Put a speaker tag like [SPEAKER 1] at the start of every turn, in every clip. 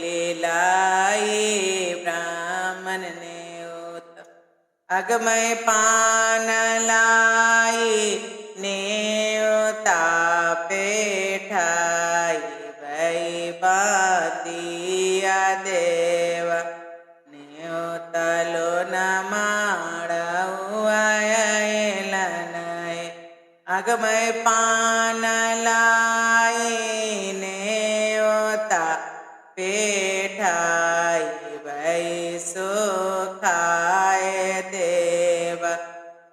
[SPEAKER 1] लीलाई ब्राह्मण ने उत अगमय पान लाई नेवता पेठाई भई बातिया देव नेवतलो न माड़ाए अगमय पान लाई नेवता पेठाई भई सुखाय देव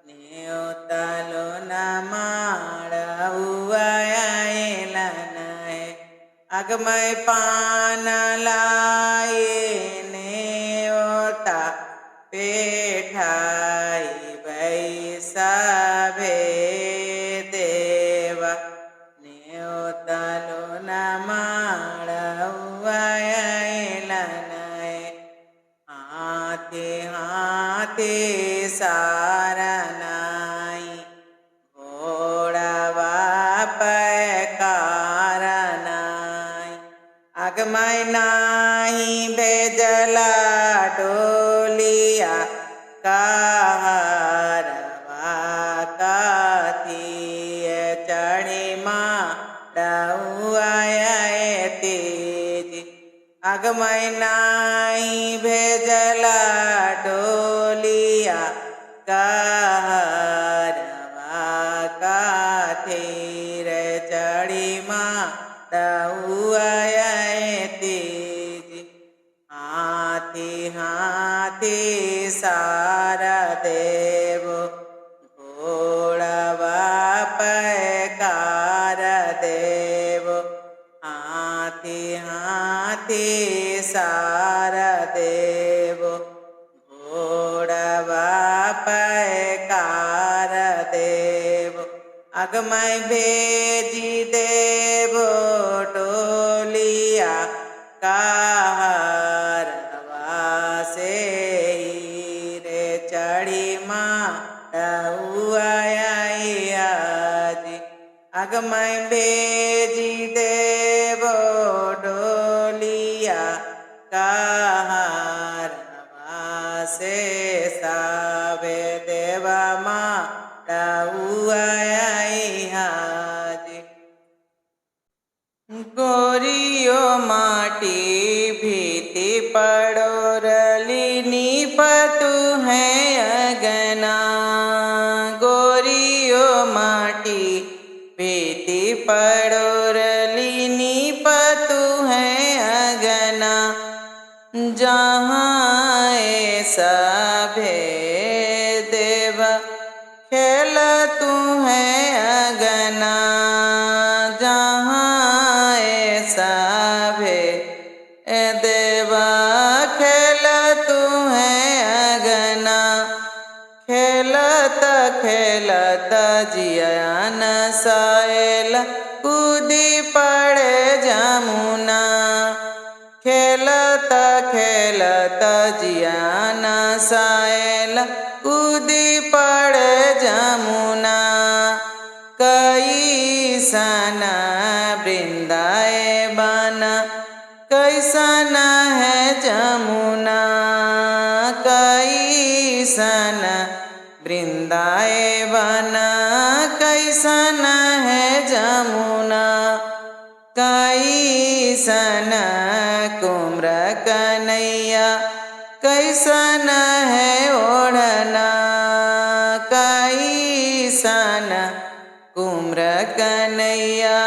[SPEAKER 1] नेवतलो न माड़ाए अगमय पान लाई नेवता पेठाई भई सभे देव नेवतलो न माड़ाए हाथे हाथे सारनाई घोड़ा पैकारनाई अगमय नाही भेजला डोलिया कहरवा कथिय चढ़ी माड़ाए तेज अगमय नाही भेजला डोलिया कहरवा कथिर चढ़ी माड़ाए तेज हाथी हाथी सारा देव घोड़वा पैकार देव हाथी हाथी सारा देव घोड़वा पैकार देव अगमय भेजी देव टोलिया कहरवा से रे चढ़ी माड़ाई अगमय भेजी देव डोलिया कहरवा से सावे देव माड़ाई गोरियो माटी भीति पड़ोरली नीपतु है अगना गोरियो माटी भीति पड़ोरली नीपतु है अगना जहाँ सभे देव खेल तू है अगना सभे देवा खेल तू है अगना खेलत खेलत जियान सायल कूदी पड़े जमुना खेलत खेलत जियान सायल कूदी पड़े जमुना कैसन वृंदाए बना कैसन है जमुना कैसन वृंदाए बना कैसन है जमुना कैसन कुम्र कन्हैया कैसन है ओढ़ना कैसन कुम्र कन्हैया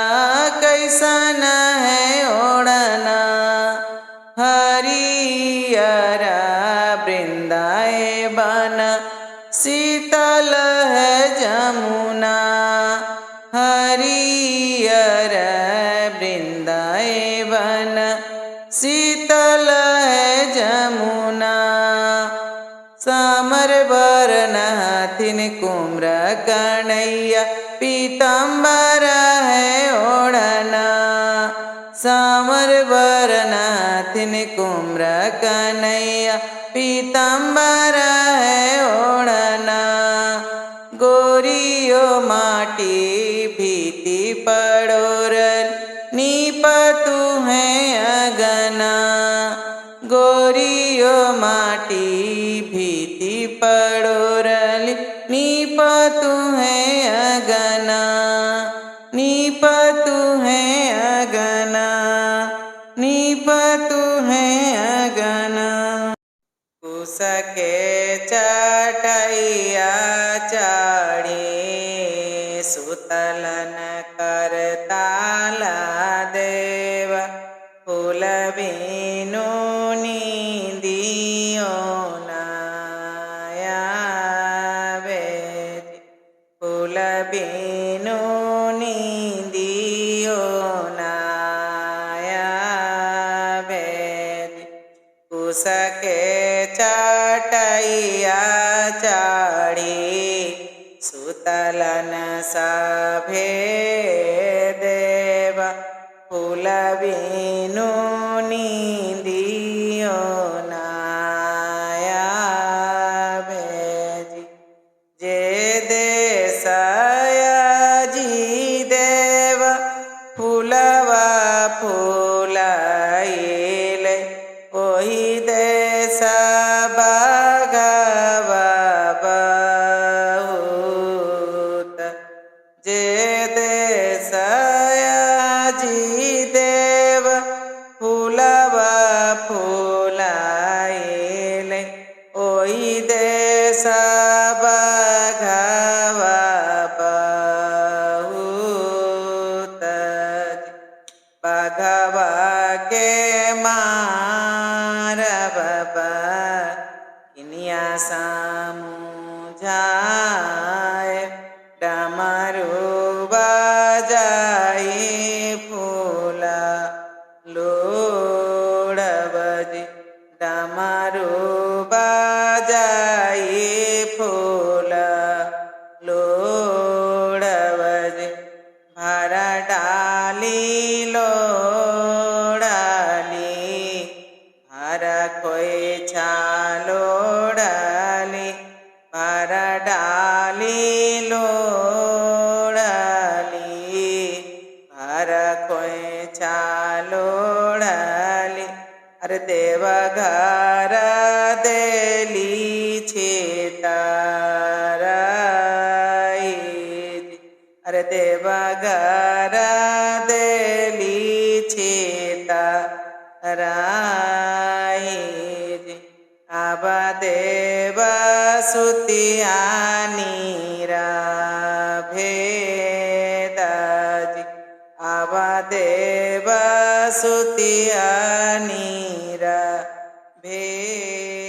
[SPEAKER 1] कैसन है ओढ़ना हरियर वृंदाए बना शीतल है जमुना हरियर वृंदाए बना शीतल है जमुना सामर बरनाथिन कुम्र कन्हैया पीताम्बर है ओढ़ना सामर बरनाथिन कुम्र कन्हैया पीताम्बर है ओढ़ना गोरियो माटी भीति पड़ोरल नीपतु है अगना ગોરીઓ માટી ભીતિ પડોરલી નીપતું હે અગના નીપતું હે અગના નીપતું હે અગના કુસકે ચટૈયા ચાડી સુતલન કરતાલા દેવ ફૂલ બીનું નીંદિયો નાયાવે ફૂલ બીનું નીંદિયો નાયાવે કુસકે ચટૈયા ચાડી સુતલન સભે દેવ ફૂલ બીનું નીંદિયો નાયાવે જે દેશયાજી દેવ ફૂલવા ફૂલાઈલે ઓહી દેશ ભાગવા બહુત જે દેશયાજી દેવ ફૂલવા ફૂલાઈલે ઓહી દેશ ભાગવા બહુત ભાગવા કે મારા બાબા કિનિયા સામું જાય ડમરું બજાઈ ફૂલા લોડવજી ડમરું બજાઈ ફૂલા લોડવજી ભારા ડાલી લોડાલી ભારા કોઈ છાલોડાલી ભારા ડાલી લોડાલી ભારા કોઈ છાલોડાલી અરે દેવા ઘર દેલી છે તારાઈ અરે દેવા ઘર દેલી છે તારાઈ આવા દેવા સુતિયાની ભેદાજી આવા દેવા સુતિયાની ભેદાજી